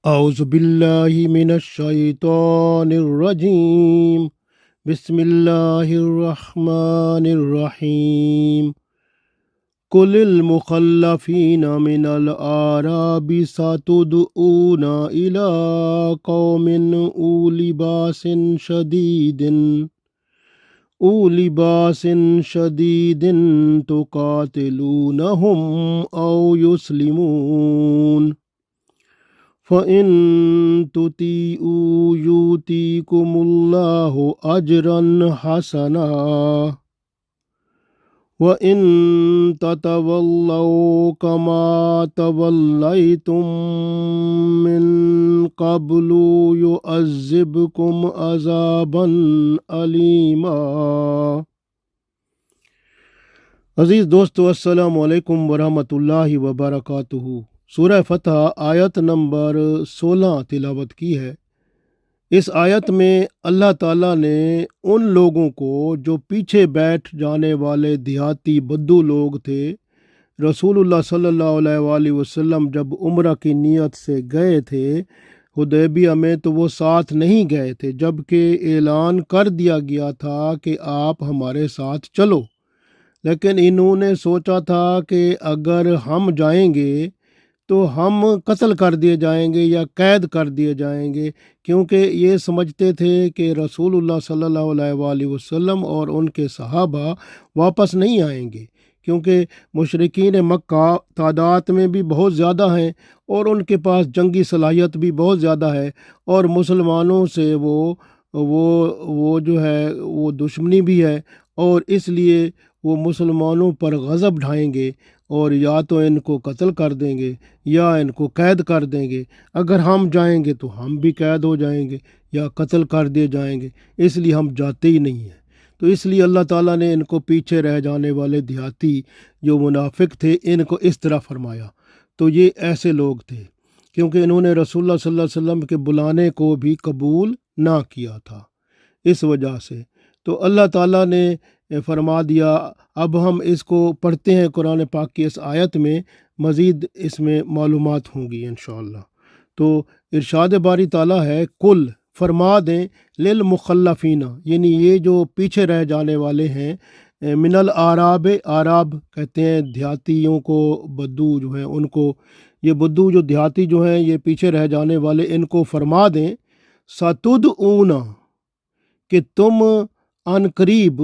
اعوذ باللہ من الشیطان الرجیم بسم اللہ الرحمن الرحیم قل المخلفین من الاعراب ستدعون الى قوم اولی باس شدید تقاتلونہم او یسلمون فَإِن تُطِيعُوا يُؤْتِكُمُ اللَّهُ أَجْرًا حَسَنًا وَإِن تَتَوَلَّوْا كَمَا تَوَلَّيْتُم مِّن قَبْلُ يُعَذِّبْكُمْ عَذَابًا أَلِيمًا۔ عزیز دوستو، السلام علیکم ورحمۃ اللہ وبرکاتہ۔ سورہ فتح آیت نمبر 16 تلاوت کی ہے۔ اس آیت میں اللہ تعالیٰ نے ان لوگوں کو جو پیچھے بیٹھ جانے والے دیہاتی بدو لوگ تھے، رسول اللہ صلی اللہ علیہ وآلہ وسلم جب عمرہ کی نیت سے گئے تھے حدیبیہ میں تو وہ ساتھ نہیں گئے تھے، جبکہ اعلان کر دیا گیا تھا کہ آپ ہمارے ساتھ چلو، لیکن انہوں نے سوچا تھا کہ اگر ہم جائیں گے تو ہم قتل کر دیے جائیں گے یا قید کر دیے جائیں گے، کیونکہ یہ سمجھتے تھے کہ رسول اللہ صلی اللہ علیہ وآلہ وسلم اور ان کے صحابہ واپس نہیں آئیں گے، کیونکہ مشرکین مکہ تعداد میں بھی بہت زیادہ ہیں اور ان کے پاس جنگی صلاحیت بھی بہت زیادہ ہے، اور مسلمانوں سے وہ جو ہے وہ دشمنی بھی ہے، اور اس لیے وہ مسلمانوں پر غضب ڈھائیں گے اور یا تو ان کو قتل کر دیں گے یا ان کو قید کر دیں گے۔ اگر ہم جائیں گے تو ہم بھی قید ہو جائیں گے یا قتل کر دیے جائیں گے، اس لیے ہم جاتے ہی نہیں ہیں۔ تو اس لیے اللہ تعالیٰ نے ان کو پیچھے رہ جانے والے دیہاتی جو منافق تھے ان کو اس طرح فرمایا۔ تو یہ ایسے لوگ تھے کیونکہ انہوں نے رسول اللہ صلی اللہ علیہ وسلم کے بلانے کو بھی قبول نہ کیا تھا، اس وجہ سے تو اللہ تعالیٰ نے فرما دیا۔ اب ہم اس کو پڑھتے ہیں قرآن پاک کی اس آیت میں، مزید اس میں معلومات ہوں گی انشاءاللہ۔ تو ارشاد باری تعالیٰ ہے، کل فرما دیں، للمخلفین یعنی یہ جو پیچھے رہ جانے والے ہیں، من الاعراب، اعراب کہتے ہیں دیہاتیوں کو، بدو جو ہیں ان کو، یہ بدو جو دیہاتی جو ہیں یہ پیچھے رہ جانے والے، ان کو فرما دیں ستدعون کہ تم عن قریب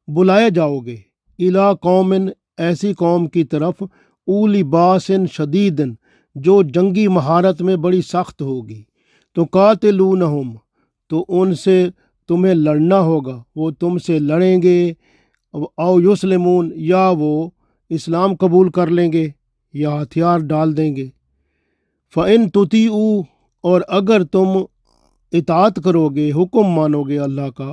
بلائے جاؤ گے، الی قوم ایسی قوم کی طرف، اولی باس شدید جو جنگی مہارت میں بڑی سخت ہوگی، تو قاتلونہم تو ان سے تمہیں لڑنا ہوگا، وہ تم سے لڑیں گے، او یسلمون یا وہ اسلام قبول کر لیں گے یا ہتھیار ڈال دیں گے۔ فَإِن تُطِیعُوا اور اگر تم اطاعت کرو گے، حکم مانو گے اللہ کا،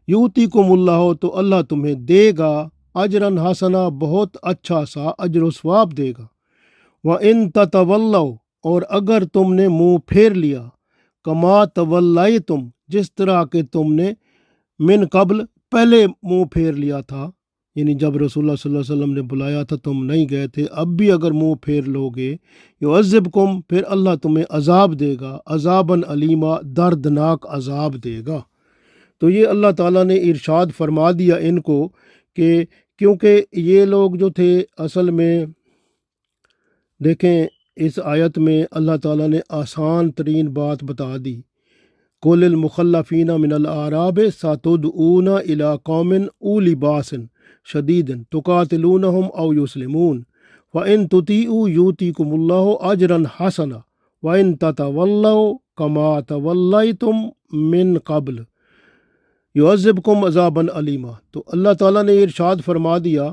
یؤتیکم اللہ تو اللہ تمہیں دے گا، اجرن حسنا بہت اچھا سا اجر و ثواب دے گا۔ وَإِن تَتَوَلَّوْا اور اگر تم نے منہ پھیر لیا، کما تولیتم جس طرح کہ تم نے من قبل پہلے منہ پھیر لیا تھا، یعنی جب رسول اللہ صلی اللہ علیہ وسلم نے بلایا تھا تم نہیں گئے تھے، اب بھی اگر منہ پھیر لو گے، یعذبکم پھر اللہ تمہیں عذاب دے گا، عذاباً علیما دردناک عذاب دے گا۔ تو یہ اللہ تعالیٰ نے ارشاد فرما دیا ان کو کہ کیونکہ یہ لوگ جو تھے اصل میں دیکھیں اس آیت میں اللہ تعالیٰ نے آسان ترین بات بتا دی، قل المخلفین من الاعراب ستدعون الی قوم اولی باس شدید تقاتلونہم او یسلمون فإن تطیعوا یؤتیکم اللہ اجرا حسنا وإن تتولوا کما تولیتم من قبل یعذبکم عذاباً علیما۔ تو اللہ تعالیٰ نے ارشاد فرما دیا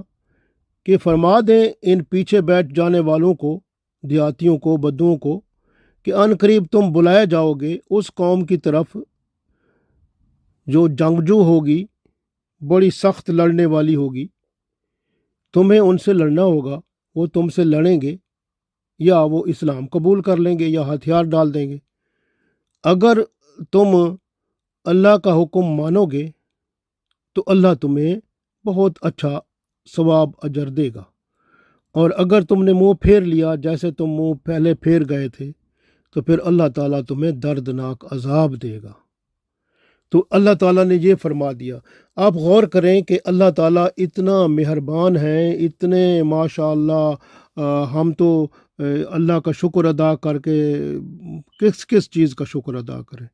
کہ فرما دیں ان پیچھے بیٹھ جانے والوں کو، دیہاتیوں کو، بدوؤں کو، کہ ان قریب تم بلائے جاؤ گے اس قوم کی طرف جو جنگجو ہوگی، بڑی سخت لڑنے والی ہوگی، تمہیں ان سے لڑنا ہوگا، وہ تم سے لڑیں گے یا وہ اسلام قبول کر لیں گے یا ہتھیار ڈال دیں گے۔ اگر تم اللہ کا حکم مانو گے تو اللہ تمہیں بہت اچھا ثواب اجر دے گا، اور اگر تم نے منہ پھیر لیا جیسے تم منہ پہلے پھیر گئے تھے تو پھر اللہ تعالیٰ تمہیں دردناک عذاب دے گا۔ تو اللہ تعالیٰ نے یہ فرما دیا۔ آپ غور کریں کہ اللہ تعالیٰ اتنا مہربان ہے، اتنے ماشاء اللہ ہم تو اللہ کا شکر ادا کر کے کس کس چیز کا شکر ادا کریں۔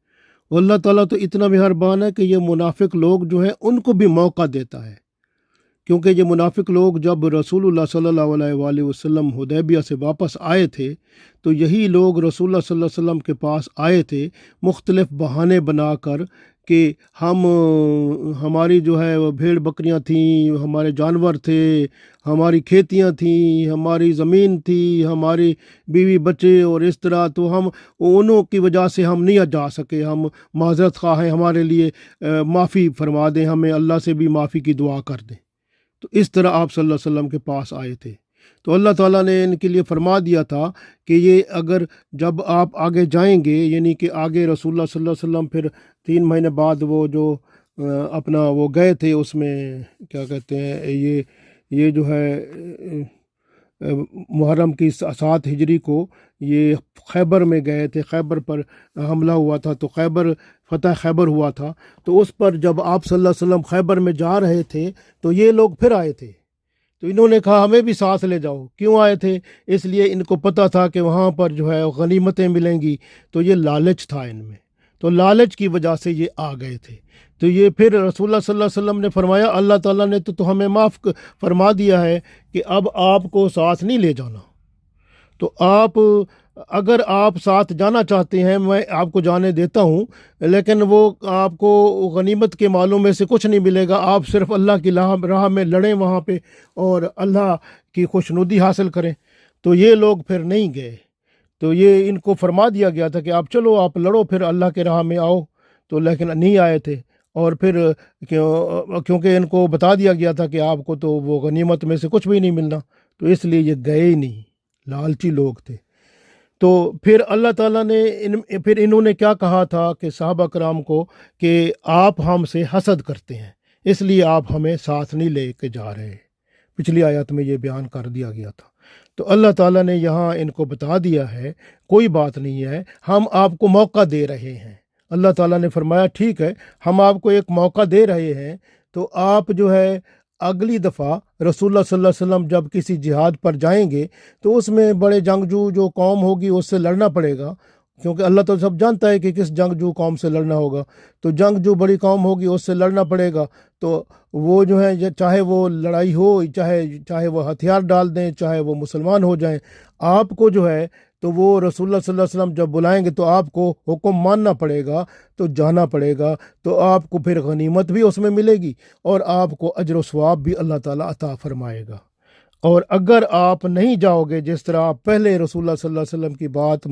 اور اللہ تعالیٰ تو اتنا مہربان ہے کہ یہ منافق لوگ جو ہیں ان کو بھی موقع دیتا ہے، کیونکہ یہ منافق لوگ جب رسول اللہ صلی اللہ علیہ وآلہ وسلم حدیبیہ سے واپس آئے تھے تو یہی لوگ رسول اللہ صلی اللہ علیہ وسلم کے پاس آئے تھے مختلف بہانے بنا کر کہ ہماری جو ہے وہ بھیڑ بکریاں تھیں، ہمارے جانور تھے، ہماری کھیتیاں تھیں، ہماری زمین تھی، ہماری بیوی بچے، اور اس طرح تو ہم انہوں کی وجہ سے ہم نہیں جا سکے، ہم معذرت خواہ ہیں، ہمارے لیے معافی فرما دیں، ہمیں اللہ سے بھی معافی کی دعا کر دیں۔ تو اس طرح آپ صلی اللہ علیہ وسلم کے پاس آئے تھے، تو اللہ تعالیٰ نے ان کے لیے فرما دیا تھا کہ یہ اگر جب آپ آگے جائیں گے، یعنی کہ آگے رسول اللہ صلی اللہ علیہ وسلم پھر 3 مہینے بعد وہ جو اپنا وہ گئے تھے، اس میں کیا کہتے ہیں، یہ جو ہے محرم کی 7 ہجری کو یہ خیبر میں گئے تھے، خیبر پر حملہ ہوا تھا، تو فتح خیبر ہوا تھا۔ تو اس پر جب آپ صلی اللہ علیہ وسلم خیبر میں جا رہے تھے تو یہ لوگ پھر آئے تھے، تو انہوں نے کہا ہمیں بھی ساتھ لے جاؤ۔ کیوں آئے تھے؟ اس لیے ان کو پتہ تھا کہ وہاں پر جو ہے غنیمتیں ملیں گی، تو یہ لالچ تھا ان میں، تو لالچ کی وجہ سے یہ آ گئے تھے۔ تو یہ پھر رسول اللہ صلی اللہ علیہ وسلم نے فرمایا اللہ تعالیٰ نے تو ہمیں معاف فرما دیا ہے کہ اب آپ کو ساتھ نہیں لے جانا، تو اگر آپ ساتھ جانا چاہتے ہیں میں آپ کو جانے دیتا ہوں، لیکن وہ آپ کو غنیمت کے مالوں میں سے کچھ نہیں ملے گا، آپ صرف اللہ کی راہ میں لڑیں وہاں پہ اور اللہ کی خوشنودی حاصل کریں۔ تو یہ لوگ پھر نہیں گئے، تو یہ ان کو فرما دیا گیا تھا کہ آپ چلو، آپ لڑو، پھر اللہ کے راہ میں آؤ، تو لیکن نہیں آئے تھے، اور پھر کیونکہ ان کو بتا دیا گیا تھا کہ آپ کو تو وہ غنیمت میں سے کچھ بھی نہیں ملنا، تو اس لیے یہ گئے ہی نہیں، لالچی لوگ تھے۔ تو پھر اللہ تعالیٰ نے پھر انہوں نے کیا کہا تھا کہ صحابہ کرام کو کہ آپ ہم سے حسد کرتے ہیں، اس لیے آپ ہمیں ساتھ نہیں لے کے جا رہے۔ پچھلی آیت میں یہ بیان کر دیا گیا تھا۔ تو اللہ تعالیٰ نے یہاں ان کو بتا دیا ہے کوئی بات نہیں ہے، ہم آپ کو موقع دے رہے ہیں۔ اللہ تعالیٰ نے فرمایا ٹھیک ہے، ہم آپ کو ایک موقع دے رہے ہیں، تو آپ جو ہے اگلی دفعہ رسول اللہ صلی اللہ علیہ وسلم جب کسی جہاد پر جائیں گے تو اس میں بڑے جنگجو جو قوم ہوگی اس سے لڑنا پڑے گا، کیونکہ اللہ تو سب جانتا ہے کہ کس جنگجو قوم سے لڑنا ہوگا، تو جنگجو بڑی قوم ہوگی اس سے لڑنا پڑے گا۔ تو وہ جو ہے چاہے وہ لڑائی ہو، چاہے وہ ہتھیار ڈال دیں، چاہے وہ مسلمان ہو جائیں، آپ کو جو ہے تو وہ رسول اللہ صلی اللہ علیہ وسلم جب بلائیں گے تو آپ کو حکم ماننا پڑے گا، تو جانا پڑے گا، تو آپ کو پھر غنیمت بھی اس میں ملے گی اور آپ کو اجر و ثواب بھی اللہ تعالیٰ عطا فرمائے گا۔ اور اگر آپ نہیں جاؤ گے، جس طرح آپ پہلے رسول اللہ صلی اللہ علیہ وسلم کی بات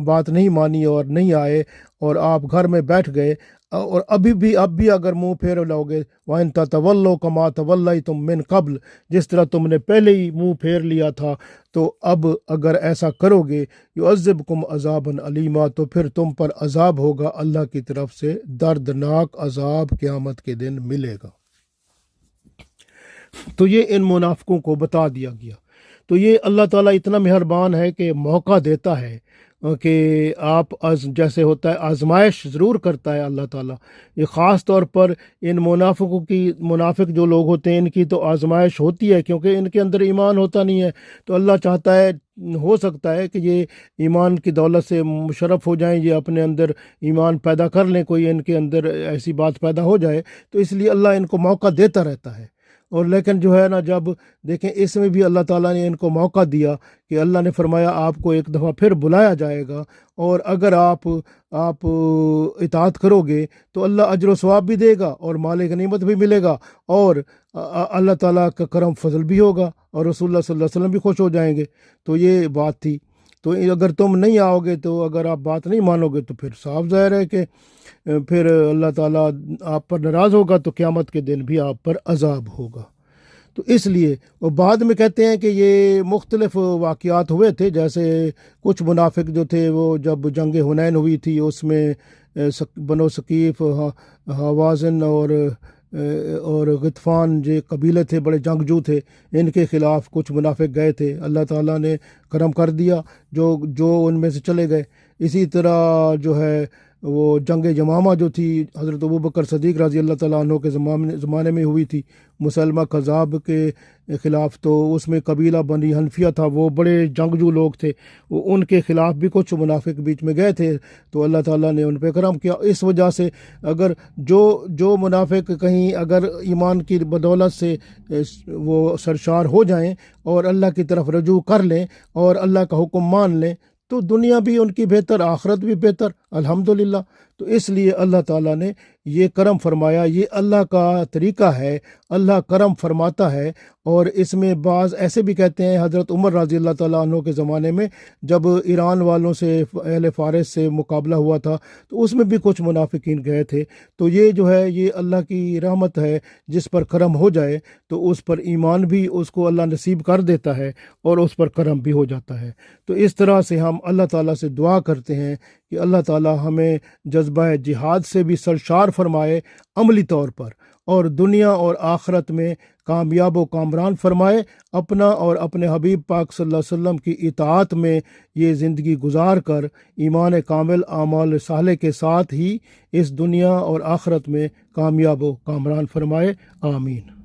بات نہیں مانی اور نہیں آئے اور آپ گھر میں بیٹھ گئے، اور اب بھی اگر منہ پھیر لو گے، وَإِن تَتَوَلَّوْا كَمَا تَوَلَّيْتُم مِّن قَبْلُ، جس طرح تم نے پہلے ہی منہ پھیر لیا تھا، تو اب اگر ایسا کرو گے يُعَذِّبْكُمْ عَذَابًا عَلِيمًا، تو پھر تم پر عذاب ہوگا اللہ کی طرف سے، دردناک عذاب قیامت کے دن ملے گا۔ تو یہ ان منافقوں کو بتا دیا گیا۔ تو یہ اللہ تعالیٰ اتنا مہربان ہے کہ موقع دیتا ہے کہ آپ جیسے ہوتا ہے آزمائش ضرور کرتا ہے اللہ تعالیٰ، یہ خاص طور پر ان منافق جو لوگ ہوتے ہیں ان کی تو آزمائش ہوتی ہے، کیونکہ ان کے اندر ایمان ہوتا نہیں ہے، تو اللہ چاہتا ہے ہو سکتا ہے کہ یہ ایمان کی دولت سے مشرف ہو جائیں، یہ اپنے اندر ایمان پیدا کر لیں، کوئی ان کے اندر ایسی بات پیدا ہو جائے، تو اس لیے اللہ ان کو موقع دیتا رہتا ہے۔ اور لیکن جو ہے نا، جب دیکھیں اس میں بھی اللہ تعالیٰ نے ان کو موقع دیا کہ اللہ نے فرمایا آپ کو ایک دفعہ پھر بلایا جائے گا، اور اگر آپ اطاعت کرو گے تو اللہ اجر و ثواب بھی دے گا اور مال غنیمت بھی ملے گا، اور اللہ تعالیٰ کا کرم فضل بھی ہوگا، اور رسول اللہ صلی اللہ علیہ وسلم بھی خوش ہو جائیں گے۔ تو یہ بات تھی۔ تو اگر تم نہیں آؤ گے، تو اگر آپ بات نہیں مانو گے، تو پھر صاف ظاہر ہے کہ پھر اللہ تعالیٰ آپ پر ناراض ہوگا، تو قیامت کے دن بھی آپ پر عذاب ہوگا۔ تو اس لیے وہ بعد میں کہتے ہیں کہ یہ مختلف واقعات ہوئے تھے، جیسے کچھ منافق جو تھے وہ جب جنگ حنین ہوئی تھی، اس میں بنو ثقیف، حوازن اور اور غطفان جو قبیلے تھے بڑے جنگجو تھے، ان کے خلاف کچھ منافق گئے تھے، اللہ تعالیٰ نے کرم کر دیا جو ان میں سے چلے گئے۔ اسی طرح جو ہے وہ جنگ یمامہ جو تھی حضرت ابوبکر صدیق رضی اللہ تعالیٰ عنہ کے زمانے میں ہوئی تھی مسلمہ کذاب کے خلاف، تو اس میں قبیلہ بنی حنفیہ تھا، وہ بڑے جنگجو لوگ تھے، ان کے خلاف بھی کچھ منافق بیچ میں گئے تھے، تو اللہ تعالیٰ نے ان پہ کرم کیا۔ اس وجہ سے اگر جو منافق کہیں اگر ایمان کی بدولت سے وہ سرشار ہو جائیں اور اللہ کی طرف رجوع کر لیں اور اللہ کا حکم مان لیں، تو دنیا بھی ان کی بہتر، آخرت بھی بہتر، الحمدللہ۔ تو اس لیے اللہ تعالیٰ نے یہ کرم فرمایا، یہ اللہ کا طریقہ ہے، اللہ کرم فرماتا ہے۔ اور اس میں بعض ایسے بھی کہتے ہیں حضرت عمر رضی اللہ تعالیٰ عنہ کے زمانے میں جب ایران والوں سے اہل فارس سے مقابلہ ہوا تھا تو اس میں بھی کچھ منافقین گئے تھے۔ تو یہ جو ہے یہ اللہ کی رحمت ہے، جس پر کرم ہو جائے تو اس پر ایمان بھی اس کو اللہ نصیب کر دیتا ہے اور اس پر کرم بھی ہو جاتا ہے۔ تو اس طرح سے ہم اللہ تعالیٰ سے دعا کرتے ہیں کہ اللہ تعالیٰ ہمیں جذبہ جہاد سے بھی سرشار فرمائے عملی طور پر، اور دنیا اور آخرت میں کامیاب و کامران فرمائے، اپنا اور اپنے حبیب پاک صلی اللہ علیہ وسلم کی اطاعت میں یہ زندگی گزار کر ایمان کامل اعمال صالح کے ساتھ ہی اس دنیا اور آخرت میں کامیاب و کامران فرمائے، آمین۔